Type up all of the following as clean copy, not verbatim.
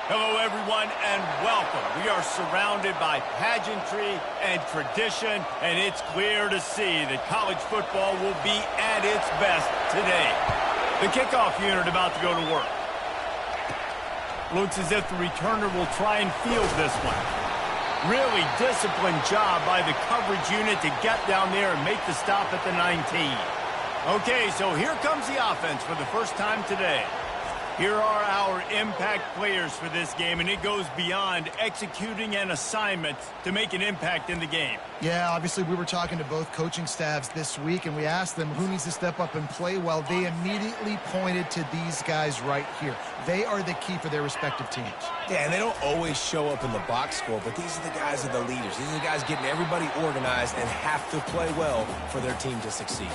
Hello, everyone, and welcome. We are surrounded by pageantry and tradition, and it's clear to see that college football will be at its best today. The kickoff unit about to go to work. Looks as if the returner will try and field this one. Really disciplined job by the coverage unit to get down there and make the stop at the 19. Okay, so here comes the offense for the first time today. Here are our impact players for this game, and it goes beyond executing an assignment to make an impact in the game. Yeah, obviously we were talking to both coaching staffs this week, and we asked them who needs to step up and play well. They immediately pointed to these guys right here. They are the key for their respective teams. Yeah, and they don't always show up in the box score, but these are the guys that are the leaders. These are the guys getting everybody organized and have to play well for their team to succeed.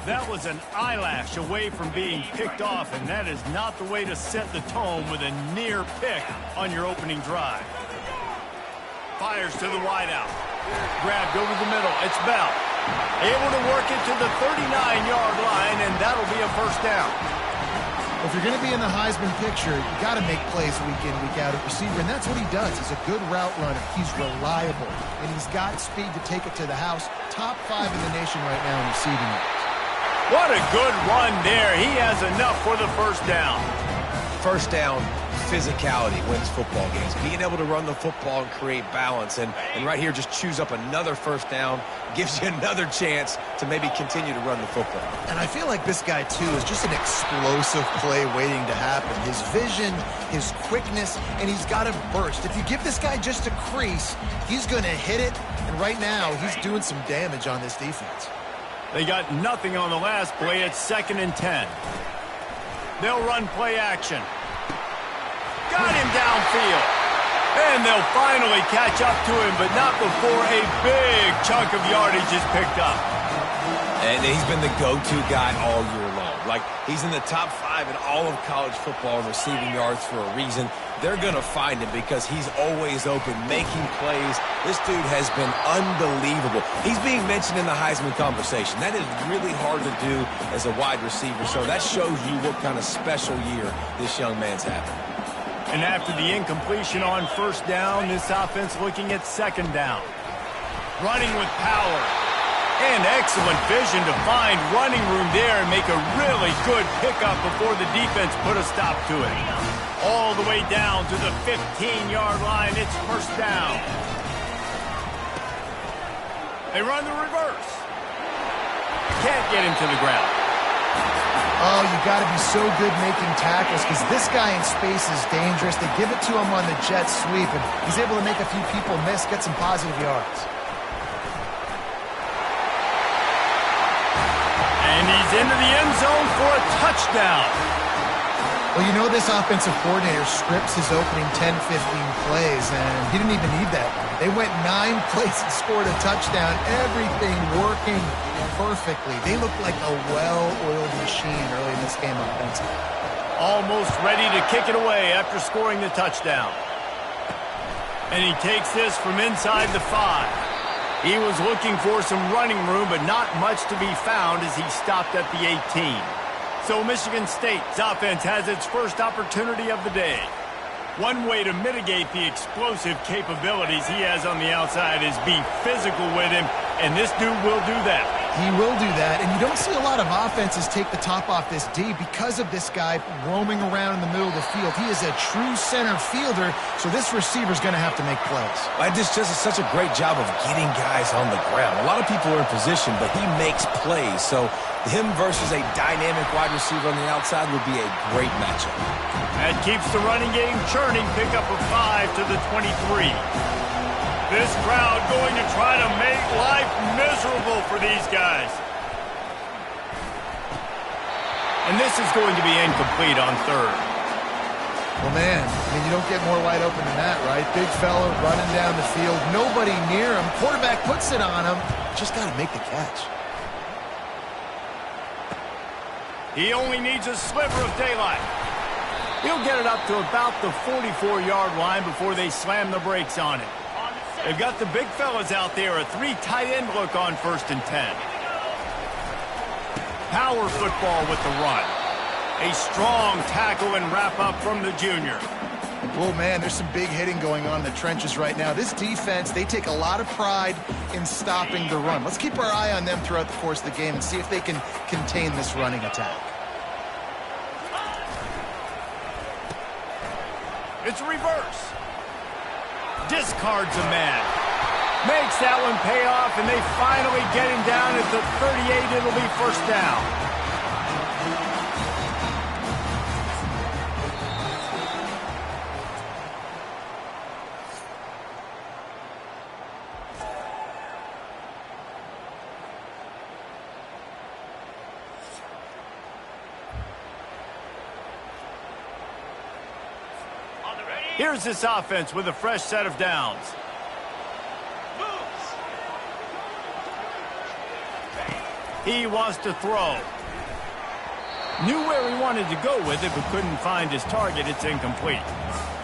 That was an eyelash away from being picked off, and that is not the way to set the tone with a near pick on your opening drive. Fires to the wideout. Grabbed over the middle. It's Bell. Able to work it to the 39-yard line, and that'll be a first down. If you're going to be in the Heisman picture, you got to make plays week in, week out at receiver, and that's what he does. He's a good route runner. He's reliable, and he's got speed to take it to the house. Top 5 in the nation right now in receiving yards. What a good run there. He has enough for the first down. First down, physicality wins football games. Being able to run the football and create balance. And right here, just choose up another first down, gives you another chance to maybe continue to run the football. And I feel like this guy, too, is just an explosive play waiting to happen. His vision, his quickness, and he's got a burst. If you give this guy just a crease, he's going to hit it. And right now, he's doing some damage on this defense. They got nothing on the last play. It's 2nd and 10. They'll run play action. Got him downfield. And they'll finally catch up to him, but not before a big chunk of yardage is picked up. And he's been the go-to guy all year long. Like, he's in the top 5 in all of college football in receiving yards for a reason. They're going to find him because he's always open, making plays. This dude has been unbelievable. He's being mentioned in the Heisman conversation. That is really hard to do as a wide receiver, so that shows you what kind of special year this young man's having. And after the incompletion on first down, this offense looking at 2nd down. Running with power. And excellent vision to find running room there and make a really good pickup before the defense put a stop to it. All the way down to the 15-yard line. It's first down. They run the reverse. Can't get him to the ground. Oh, you got to be so good making tackles because this guy in space is dangerous. They give it to him on the jet sweep, and he's able to make a few people miss, get some positive yards. And he's into the end zone for a touchdown. Well, you know this offensive coordinator scripts his opening 10, 15 plays, and he didn't even need that. They went 9 plays and scored a touchdown, everything working perfectly. They looked like a well-oiled machine early in this game offensively. Almost ready to kick it away after scoring the touchdown. And he takes this from inside the 5. He was looking for some running room, but not much to be found as he stopped at the 18. So Michigan State's offense has its first opportunity of the day. One way to mitigate the explosive capabilities he has on the outside is be physical with him, and this dude will do that. He will do that, and you don't see a lot of offenses take the top off this D because of this guy roaming around in the middle of the field. He is a true center fielder, so this receiver's going to have to make plays. This just is such a great job of getting guys on the ground. A lot of people are in position, but he makes plays, so him versus a dynamic wide receiver on the outside would be a great matchup. That keeps the running game churning. Pickup of 5 to the 23. This crowd going to try to make life miserable for these guys. And this is going to be incomplete on 3rd. Well, man, I mean, you don't get more wide open than that, right? Big fella running down the field, nobody near him. Quarterback puts it on him. Just got to make the catch. He only needs a sliver of daylight. He'll get it up to about the 44-yard line before they slam the brakes on it. They've got the big fellas out there, a 3 tight end look on 1st and 10. Power football with the run. A strong tackle and wrap up from the junior. Oh, man, there's some big hitting going on in the trenches right now. This defense, they take a lot of pride in stopping the run. Let's keep our eye on them throughout the course of the game and see if they can contain this running attack. It's a reverse. Discards a man. Makes that one pay off, and they finally get him down at the 38. It'll be first down. Here's this offense with a fresh set of downs. He wants to throw. Knew where he wanted to go with it, but couldn't find his target. It's incomplete.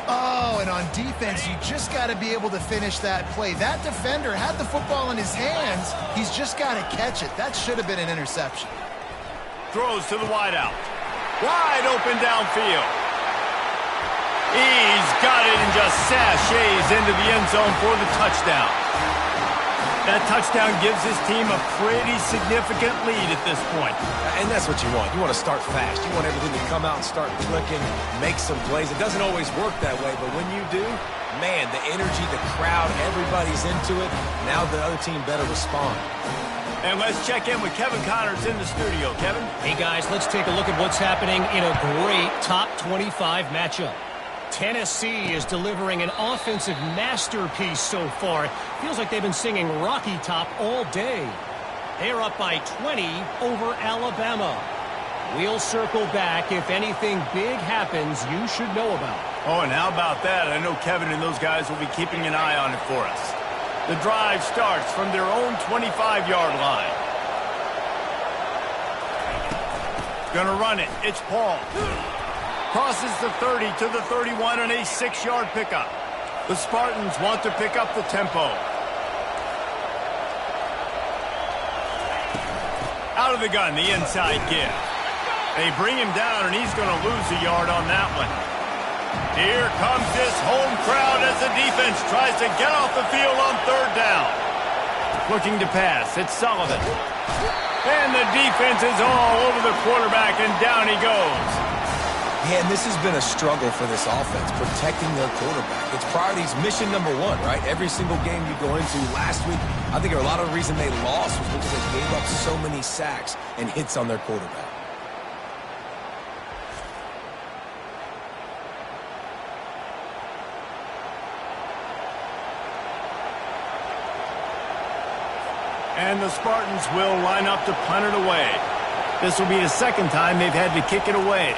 Oh, and on defense, you just got to be able to finish that play. That defender had the football in his hands. He's just got to catch it. That should have been an interception. Throws to the wideout. Wide open downfield. He's got it and just sashays into the end zone for the touchdown. That touchdown gives his team a pretty significant lead at this point. And that's what you want. You want to start fast. You want everything to come out and start clicking, make some plays. It doesn't always work that way, but when you do, man, the energy, the crowd, everybody's into it. Now the other team better respond. And let's check in with Kevin Connors in the studio. Kevin? Hey, guys, let's take a look at what's happening in a great top 25 matchup. Tennessee is delivering an offensive masterpiece so far. Feels like they've been singing Rocky Top all day. They're up by 20 over Alabama. We'll circle back. If anything big happens, you should know about it. Oh, and how about that? I know Kevin and those guys will be keeping an eye on it for us. The drive starts from their own 25-yard line. Gonna run it. It's Paul. Crosses the 30 to the 31 on a 6-yard pickup. The Spartans want to pick up the tempo. Out of the gun, the inside give. They bring him down, and he's going to lose a yard on that one. Here comes this home crowd as the defense tries to get off the field on third down. Looking to pass, it's Sullivan. And the defense is all over the quarterback, and down he goes. Yeah, and this has been a struggle for this offense, protecting their quarterback. It's priorities mission number one, right? Every single game you go into. Last week, I think a lot of the reason they lost was because they gave up so many sacks and hits on their quarterback. And the Spartans will line up to punt it away. This will be the second time they've had to kick it away.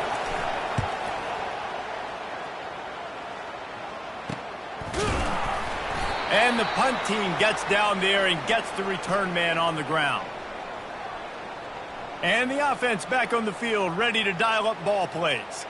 And the punt team gets down there and gets the return man on the ground. And the offense back on the field, ready to dial up ball plays.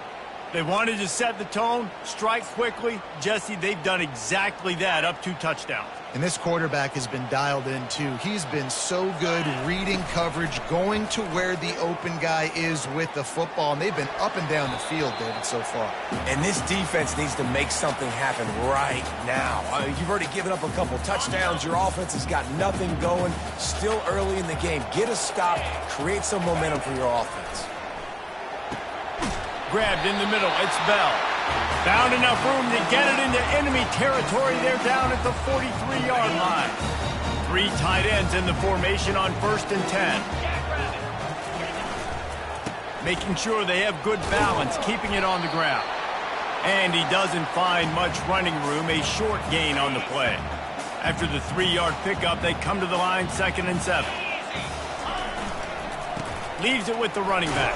They wanted to set the tone, strike quickly. Jesse, they've done exactly that, up 2 touchdowns. And this quarterback has been dialed in, too. He's been so good reading coverage, going to where the open guy is with the football. And they've been up and down the field, David, so far. And this defense needs to make something happen right now. You've already given up a couple touchdowns. Your offense has got nothing going. Still early in the game. Get a stop. Create some momentum for your offense. Grabbed in the middle. It's Bell. Found enough room to get it into enemy territory. They're down at the 43-yard line. 3 tight ends in the formation on 1st and 10. Making sure they have good balance, keeping it on the ground. And he doesn't find much running room, a short gain on the play. After the 3-yard pickup, they come to the line, 2nd and 7. Leaves it with the running back.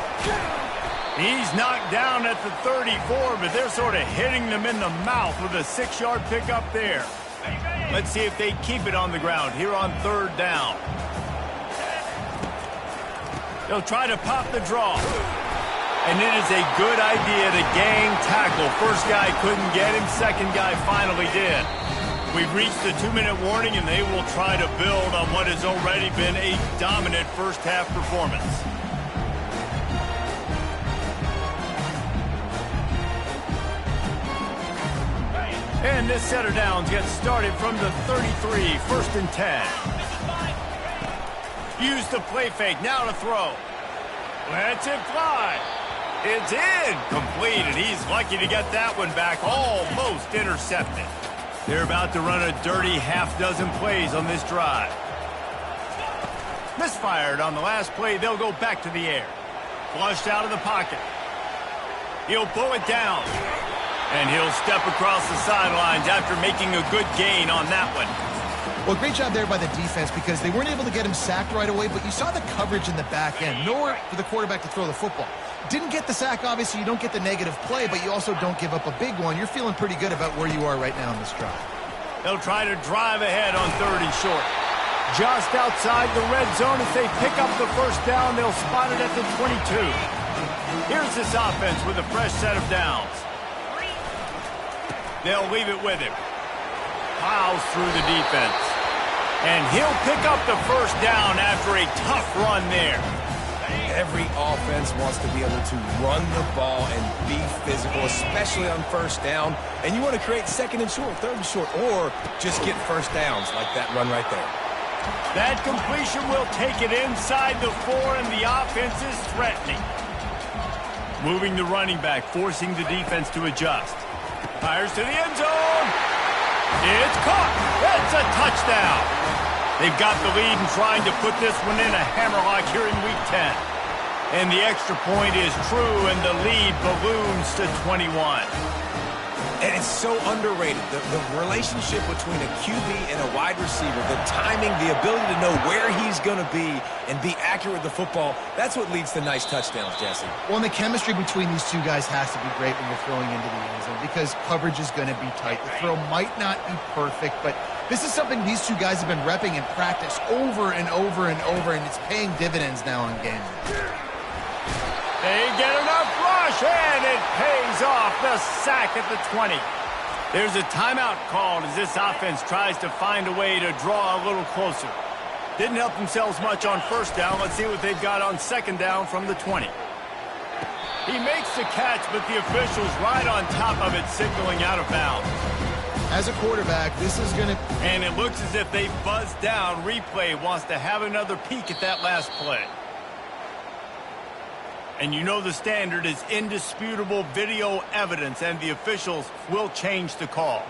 He's knocked down at the 34, but they're sort of hitting them in the mouth with a 6-yard pickup there. Let's see if they keep it on the ground here on 3rd down. They'll try to pop the draw. And it is a good idea to gang tackle. First guy couldn't get him, second guy finally did. We've reached the 2-minute warning, and they will try to build on what has already been a dominant first-half performance. And this set of downs gets started from the 33, 1st and 10. Use the play fake, now to throw. Lets it fly. It's incomplete, and he's lucky to get that one back, almost intercepted. They're about to run a dirty half-dozen plays on this drive. Misfired on the last play, they'll go back to the air. Flushed out of the pocket. He'll pull it down. And he'll step across the sidelines after making a good gain on that one. Well, great job there by the defense because they weren't able to get him sacked right away, but you saw the coverage in the back end. Nowhere for the quarterback to throw the football. Didn't get the sack, obviously. You don't get the negative play, but you also don't give up a big one. You're feeling pretty good about where you are right now in this drive. They'll try to drive ahead on 3rd and short. Just outside the red zone, as they pick up the first down, they'll spot it at the 22. Here's this offense with a fresh set of downs. They'll leave it with him. Plows through the defense. And he'll pick up the first down after a tough run there. Every offense wants to be able to run the ball and be physical, especially on first down. And you want to create 2nd and short, 3rd and short, or just get first downs like that run right there. That completion will take it inside the 4, and the offense is threatening. Moving the running back, forcing the defense to adjust. Fires to the end zone. It's caught. It's a touchdown. They've got the lead and trying to put this one in a hammerlock here in Week 10. And the extra point is true, and the lead balloons to 21. And it's so underrated, the relationship between a QB and a wide receiver, the timing, the ability to know where he's going to be and be accurate with the football, that's what leads to nice touchdowns, Jesse. Well, and the chemistry between these two guys has to be great when you're throwing into the end zone because coverage is going to be tight. The throw might not be perfect, but this is something these two guys have been repping in practice over and over and over, and it's paying dividends now on game. They get enough rush, and it pays off. The sack at the 20. There's a timeout called as this offense tries to find a way to draw a little closer. Didn't help themselves much on first down. Let's see what they've got on 2nd down from the 20. He makes the catch, but the official's right on top of it, signaling out of bounds. As a quarterback, this is going to... And it looks as if they buzzed down. Replay wants to have another peek at that last play. And you know the standard is indisputable video evidence, and the officials will change the call.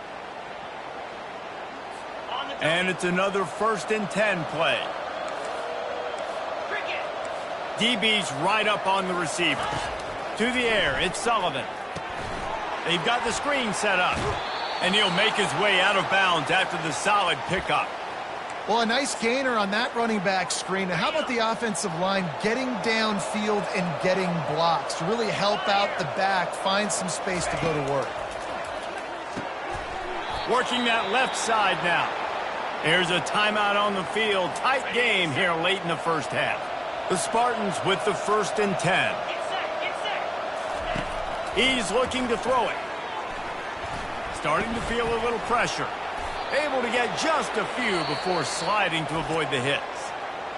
And it's another 1st and 10 play. DB's right up on the receiver. To the air, it's Sullivan. They've got the screen set up. And he'll make his way out of bounds after the solid pickup. Well, a nice gainer on that running back screen. Now, how about the offensive line getting downfield and getting blocks to really help out the back, find some space to go to work? Working that left side now. There's a timeout on the field. Tight game here late in the first half. The Spartans with the 1st and 10. He's looking to throw it. Starting to feel a little pressure. Able to get just a few before sliding to avoid the hits.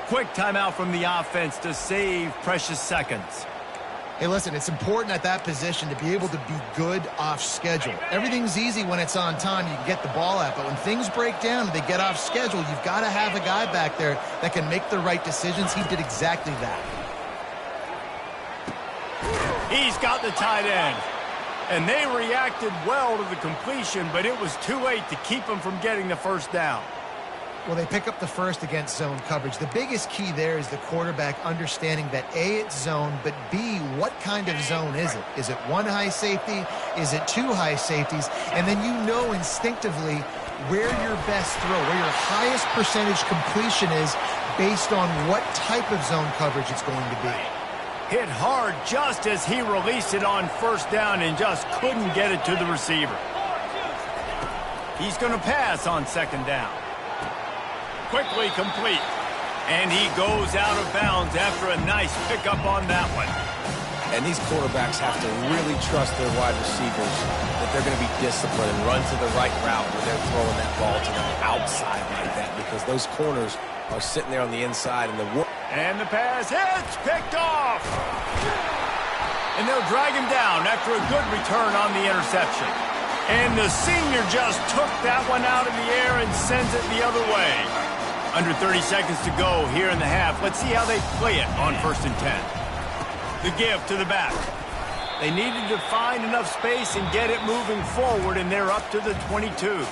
Quick timeout from the offense to save precious seconds. Hey, listen, it's important at that position to be able to be good off schedule. Everything's easy when it's on time. You can get the ball out. But when things break down and they get off schedule, you've got to have a guy back there that can make the right decisions. He did exactly that. He's got the tight end. And they reacted well to the completion, but it was too late to keep them from getting the first down. Well, they pick up the first against zone coverage. The biggest key there is the quarterback understanding that A, it's zone, but B, what kind of zone is it? Is it one high safety? Is it two high safeties? And then you know instinctively where your best throw, where your highest percentage completion is based on what type of zone coverage it's going to be. Hit hard just as he released it on first down and just couldn't get it to the receiver. He's going to pass on 2nd down. Quickly complete. And he goes out of bounds after a nice pickup on that one. And these quarterbacks have to really trust their wide receivers that they're going to be disciplined and run to the right route when they're throwing that ball to the outside like that, because those corners are sitting there on the inside. And the pass hits, picked off. And they'll drag him down after a good return on the interception. And the senior just took that one out of the air and sends it the other way. Under 30 seconds to go here in the half. Let's see how they play it on 1st and 10. The give to the back. They needed to find enough space and get it moving forward, and they're up to the 22.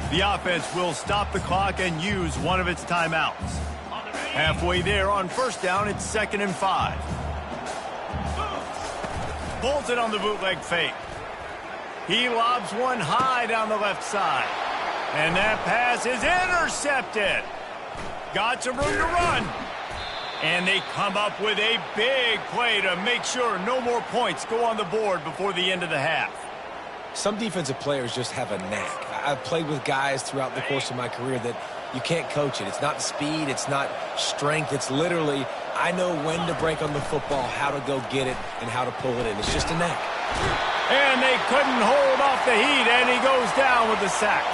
The offense will stop the clock and use one of its timeouts. Halfway there on 1st down, it's 2nd and 5. Pulls it on the bootleg fake. He lobs one high down the left side. And that pass is intercepted. Got some room to run. And they come up with a big play to make sure no more points go on the board before the end of the half. Some defensive players just have a knack. I've played with guys throughout the course of my career that you can't coach it. It's not speed. It's not strength. It's literally, I know when to break on the football, how to go get it, and how to pull it in. It's just a knack. And they couldn't hold off the heat, and he goes down with the sack.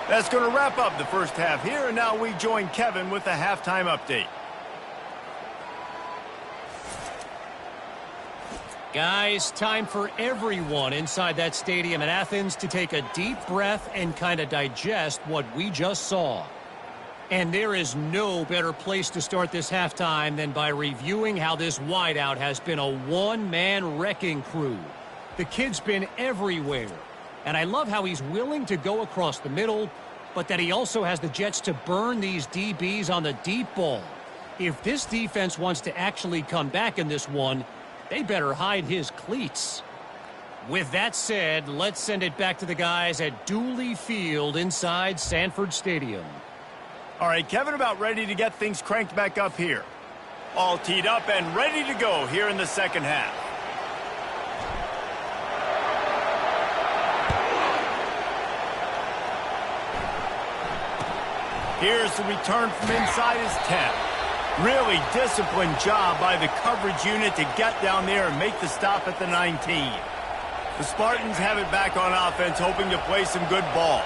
That's going to wrap up the first half here, and now we join Kevin with the halftime update. Guys, time for everyone inside that stadium in Athens to take a deep breath and kind of digest what we just saw. And there is no better place to start this halftime than by reviewing how this wideout has been a one-man wrecking crew. The kid's been everywhere. And I love how he's willing to go across the middle, but that he also has the jets to burn these DBs on the deep ball. If this defense wants to actually come back in this one, they better hide his cleats. With that said, let's send it back to the guys at Dooley Field inside Sanford Stadium. All right, Kevin, about ready to get things cranked back up here. All teed up and ready to go here in the second half. Here's the return from inside his 10. Really disciplined job by the coverage unit to get down there and make the stop at the 19. The Spartans have it back on offense, hoping to play some good ball.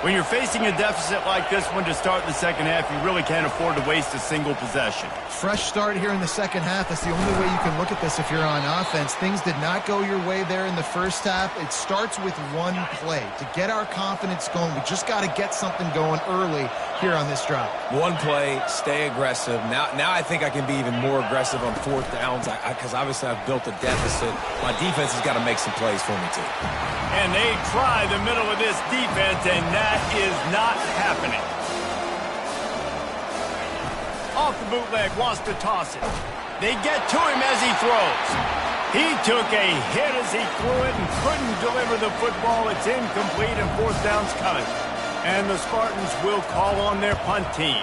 When you're facing a deficit like this one to start the second half, you really can't afford to waste a single possession. Fresh start here in the second half. That's the only way you can look at this if you're on offense. Things did not go your way there in the first half. It starts with one play. To get our confidence going, we just got to get something going early here on this drive. One play, stay aggressive. Now I think I can be even more aggressive on 4th downs because obviously I've built a deficit. My defense has got to make some plays for me too. And they try the middle of this defense, and that is not happening. Off the bootleg, wants to toss it. They get to him as he throws. He took a hit as he threw it and couldn't deliver the football. It's incomplete, and 4th down's coming. And the Spartans will call on their punt team.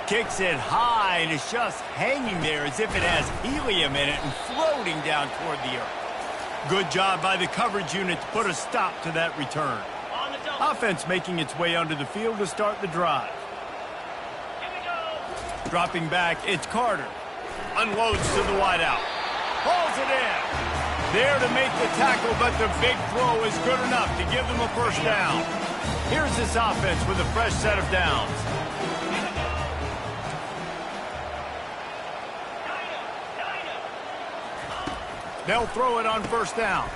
Kicks it high, and it's just hanging there as if it has helium in it and floating down toward the earth. Good job by the coverage unit to put a stop to that return. Offense making its way onto the field to start the drive. Dropping back, it's Carter. Unloads to the wideout. Hauls it in. There to make the tackle, but the big throw is good enough to give them a first down. Here's this offense with a fresh set of downs. They'll throw it on 1st down.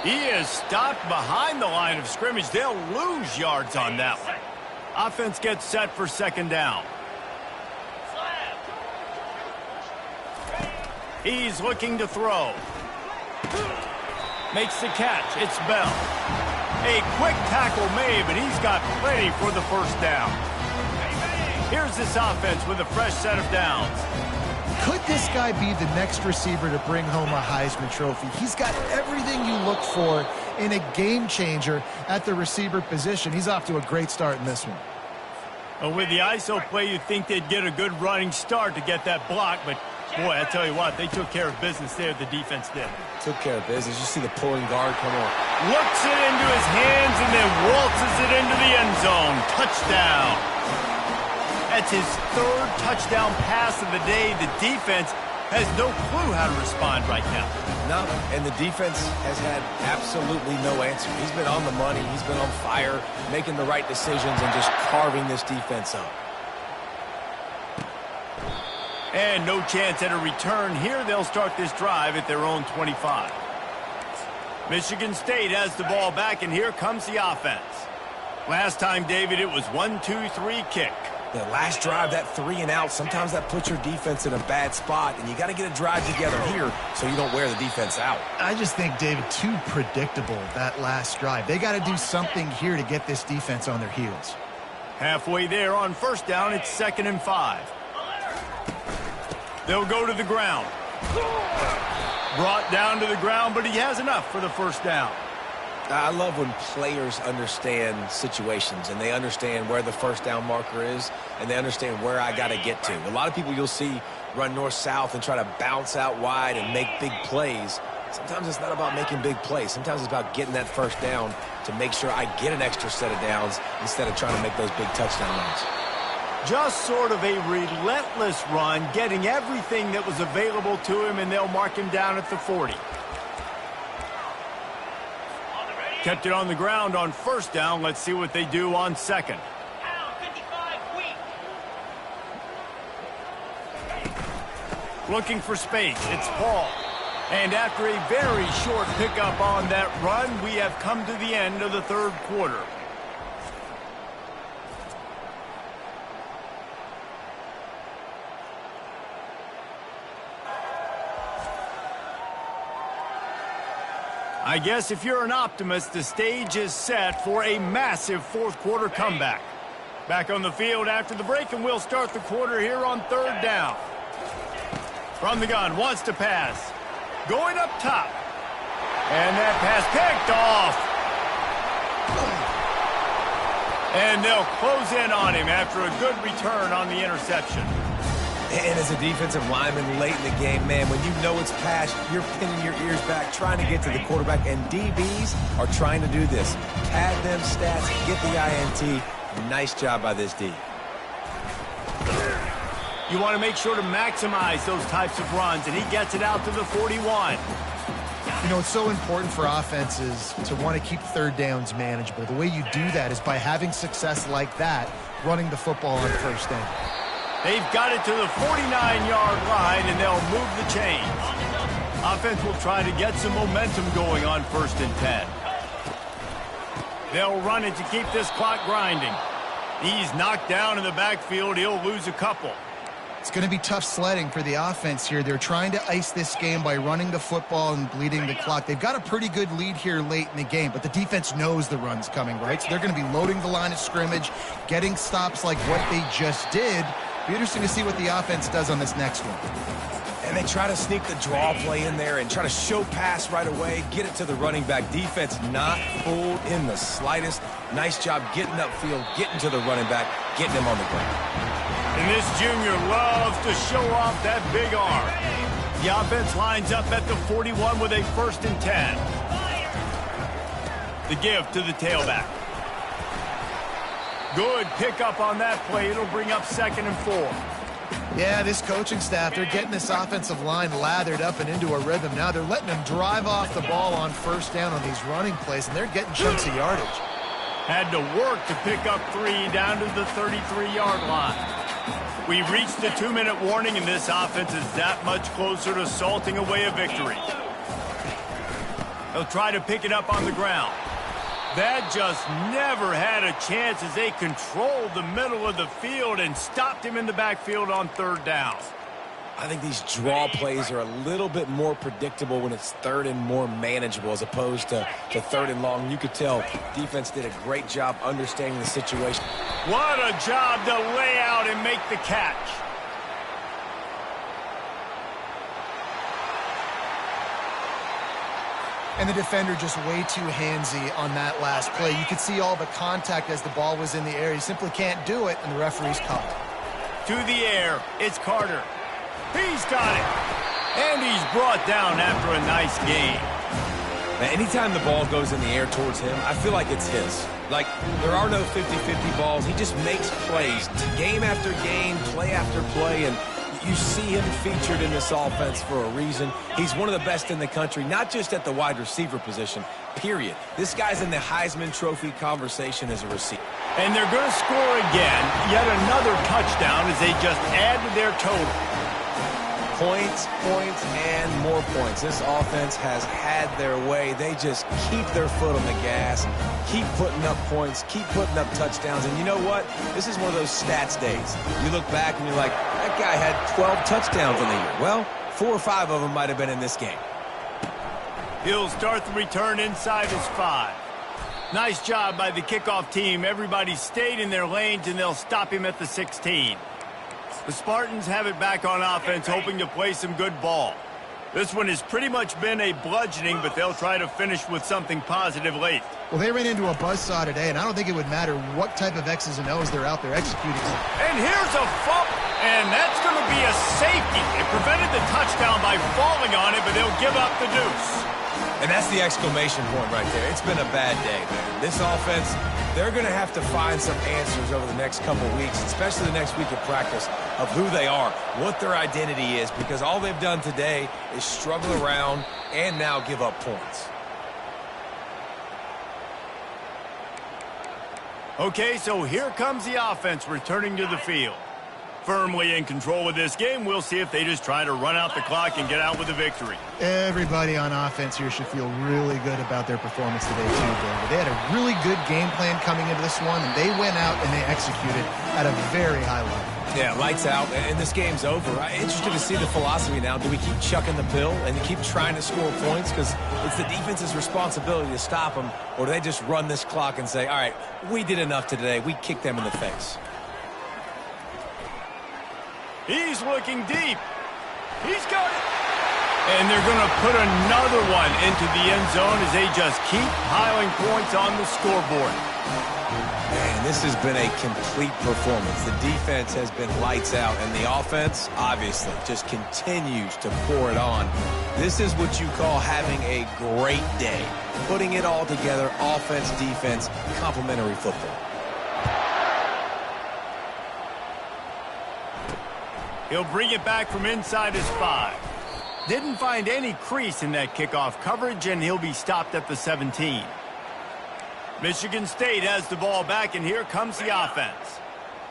He is stopped behind the line of scrimmage. They'll lose yards on that one. Offense gets set for 2nd down. He's looking to throw. Makes the catch. It's Bell. A quick tackle made, but he's got plenty for the first down. Here's this offense with a fresh set of downs. Could this guy be the next receiver to bring home a Heisman Trophy? He's got everything you look for in a game changer at the receiver position. He's off to a great start in this one. Well, with the ISO play, you'd think they'd get a good running start to get that block, but boy, I tell you what, they took care of business there, the defense did. Took care of business. You see the pulling guard come on. Looks it into his hands and then waltzes it into the end zone. Touchdown. That's his 3rd touchdown pass of the day. The defense has no clue how to respond right now. No, and the defense has had absolutely no answer. He's been on the money. He's been on fire, making the right decisions and just carving this defense up. And no chance at a return here. They'll start this drive at their own 25. Michigan State has the ball back, and here comes the offense. Last time, David, it was 1-2-3 kick. The last drive, that 3 and out, sometimes that puts your defense in a bad spot, and you got to get a drive together here so you don't wear the defense out. I just think, David, too predictable, that last drive. They got to do something here to get this defense on their heels. Halfway there on first down, it's 2nd and 5. They'll go to the ground. Brought down to the ground, but he has enough for the first down. I love when players understand situations and they understand where the first down marker is and they understand where I got to get to. A lot of people you'll see run north-south and try to bounce out wide and make big plays. Sometimes it's not about making big plays. Sometimes it's about getting that first down to make sure I get an extra set of downs instead of trying to make those big touchdown runs. Just sort of a relentless run, getting everything that was available to him, and they'll mark him down at the 40. Kept it on the ground on first down. Let's see what they do on second. Looking for space. It's Paul. And after a very short pickup on that run, we have come to the end of the third quarter. I guess if you're an optimist, the stage is set for a massive fourth quarter comeback. Back on the field after the break, and we'll start the quarter here on third down. From the gun, wants to pass. Going up top. And that pass picked off. And they'll close in on him after a good return on the interception. And as a defensive lineman late in the game, man, when you know it's pass, you're pinning your ears back, trying to get to the quarterback. And DBs are trying to do this. Pad them stats, get the INT. Nice job by this D. You want to make sure to maximize those types of runs, and he gets it out to the 41. You know, it's so important for offenses to want to keep third downs manageable. The way you do that is by having success like that, running the football on first down. They've got it to the 49-yard line, and they'll move the chains. Offense will try to get some momentum going on 1st and 10. They'll run it to keep this clock grinding. He's knocked down in the backfield. He'll lose a couple. It's going to be tough sledding for the offense here. They're trying to ice this game by running the football and bleeding the clock. They've got a pretty good lead here late in the game, but the defense knows the run's coming, right? So they're going to be loading the line of scrimmage, getting stops like what they just did. Be interesting to see what the offense does on this next one. And they try to sneak the draw play in there and try to show pass right away, get it to the running back. Defense not fooled in the slightest. Nice job getting upfield, getting to the running back, getting him on the ground. And this junior loves to show off that big arm. The offense lines up at the 41 with a 1st and 10. The give to the tailback. Good pickup on that play. It'll bring up 2nd and 4. Yeah, this coaching staff, they're getting this offensive line lathered up and into a rhythm. Now they're letting them drive off the ball on first down on these running plays, and they're getting chunks of yardage. Had to work to pick up 3 down to the 33-yard line. We reached the 2-minute warning, and this offense is that much closer to salting away a victory. They'll try to pick it up on the ground. That just never had a chance as they controlled the middle of the field and stopped him in the backfield on 3rd down. I think these draw plays are a little bit more predictable when it's 3rd and more manageable as opposed to 3rd and long. You could tell defense did a great job understanding the situation. What a job to lay out and make the catch. And the defender just way too handsy on that last play. You could see all the contact as the ball was in the air. He simply can't do it, and the referee's caught. To the air, it's Carter. He's got it. And he's brought down after a nice game. Now, anytime the ball goes in the air towards him, I feel like it's his. Like, there are no 50-50 balls. He just makes plays, game after game, play after play, and you see him featured in this offense for a reason. He's one of the best in the country, not just at the wide receiver position, period. This guy's in the Heisman Trophy conversation as a receiver. And they're going to score again, yet another touchdown as they just add to their total. Points, points, and more points. This offense has had their way. They just keep their foot on the gas, keep putting up points, keep putting up touchdowns. And you know what? This is one of those stats days. You look back and you're like, that guy had 12 touchdowns in the year. Well, 4 or 5 of them might have been in this game. He'll start the return inside his 5. Nice job by the kickoff team. Everybody stayed in their lanes, and they'll stop him at the 16. The Spartans have it back on offense, hoping to play some good ball. This one has pretty much been a bludgeoning, but they'll try to finish with something positive late. Well, they ran into a buzzsaw today, and I don't think it would matter what type of X's and O's they're out there executing. And here's a fumble, and that's going to be a safety. It prevented the touchdown by falling on it, but they'll give up the deuce. And that's the exclamation point right there. It's been a bad day, man. This offense, they're going to have to find some answers over the next couple weeks, especially the next week of practice, of who they are, what their identity is, because all they've done today is struggle around and now give up points. Okay, so here comes the offense returning to the field. Firmly in control of this game. We'll see if they just try to run out the clock and get out with a victory. Everybody on offense here should feel really good about their performance today, too, David. They had a really good game plan coming into this one, and they went out and they executed at a very high level. Yeah, lights out, and this game's over. I'm interested to see the philosophy now. Do we keep chucking the pill and keep trying to score points? Because it's the defense's responsibility to stop them, or do they just run this clock and say, all right, we did enough today. We kicked them in the face. He's looking deep. He's got it. And they're going to put another one into the end zone as they just keep piling points on the scoreboard. Man, this has been a complete performance. The defense has been lights out, and the offense, obviously, just continues to pour it on. This is what you call having a great day. Putting it all together, offense, defense, complementary football. He'll bring it back from inside his 5. Didn't find any crease in that kickoff coverage, and he'll be stopped at the 17. Michigan State has the ball back, and here comes the offense.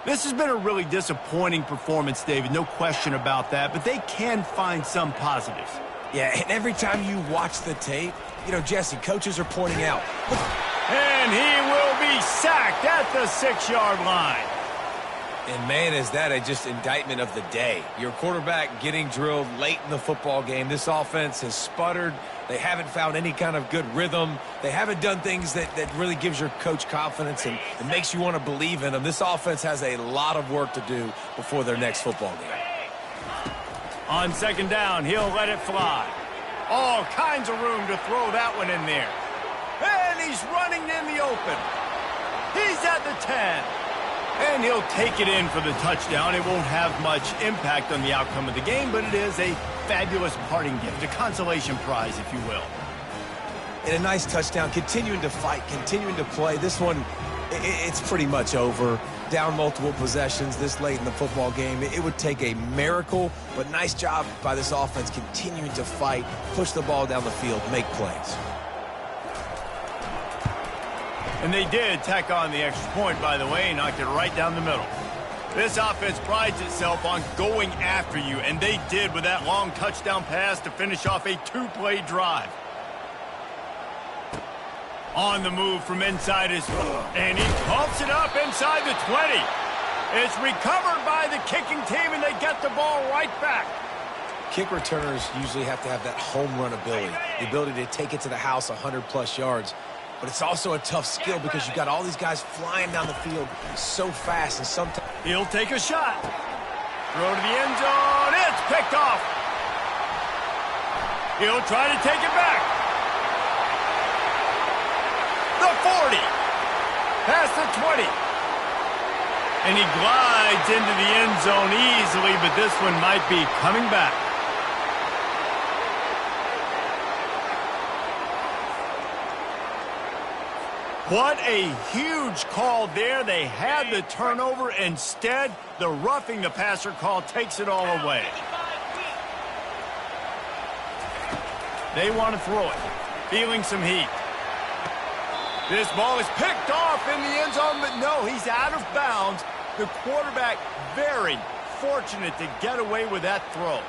This has been a really disappointing performance, David, no question about that, but they can find some positives. Yeah, and every time you watch the tape, you know, Jesse, coaches are pointing out. And he will be sacked at the 6-yard line. And, man, is that a just indictment of the day. Your quarterback getting drilled late in the football game. This offense has sputtered. They haven't found any kind of good rhythm. They haven't done things that really gives your coach confidence and makes you want to believe in them. This offense has a lot of work to do before their next football game. On 2nd down, he'll let it fly. All kinds of room to throw that one in there. And he's running in the open. He's at the 10. And he'll take it in for the touchdown. It won't have much impact on the outcome of the game, but it is a fabulous parting gift, a consolation prize, if you will. And a nice touchdown, continuing to fight, continuing to play. This one, it's pretty much over. Down multiple possessions this late in the football game. It would take a miracle, but nice job by this offense continuing to fight, push the ball down the field, make plays. And they did tack on the extra point, by the way, and knocked it right down the middle. This offense prides itself on going after you, and they did with that long touchdown pass to finish off a 2-play drive. On the move from inside his foot, and he pumps it up inside the 20. It's recovered by the kicking team, and they get the ball right back. Kick returners usually have to have that home run ability, the ability to take it to the house 100-plus yards. But it's also a tough skill because you've got all these guys flying down the field so fast, and sometimes he'll take a shot. Throw to the end zone. It's picked off. He'll try to take it back. The 40. Past the 20. And he glides into the end zone easily, but this one might be coming back. What a huge call there. They had the turnover. Instead, the roughing the passer call takes it all away. They want to throw it. Feeling some heat. This ball is picked off in the end zone, but no, he's out of bounds. The quarterback very fortunate to get away with that throw.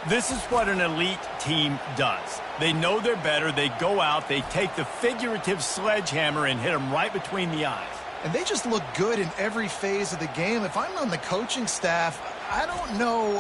This is what an elite team does. They know they're better. They go out. They take the figurative sledgehammer and hit them right between the eyes. And they just look good in every phase of the game. If I'm on the coaching staff, I don't know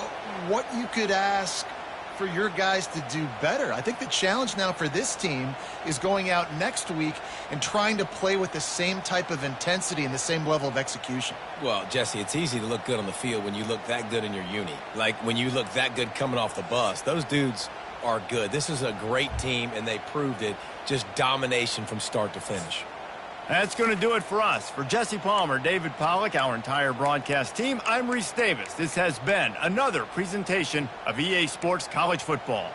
what you could ask for your guys to do better. I think the challenge now for this team is going out next week and trying to play with the same type of intensity and the same level of execution. Well, Jesse, it's easy to look good on the field when you look that good in your uni. Like when you look that good coming off the bus. Those dudes are good. This is a great team, and they proved it. Just domination from start to finish. That's going to do it for us. For Jesse Palmer, David Pollack, our entire broadcast team, I'm Reese Davis. This has been another presentation of EA Sports College Football.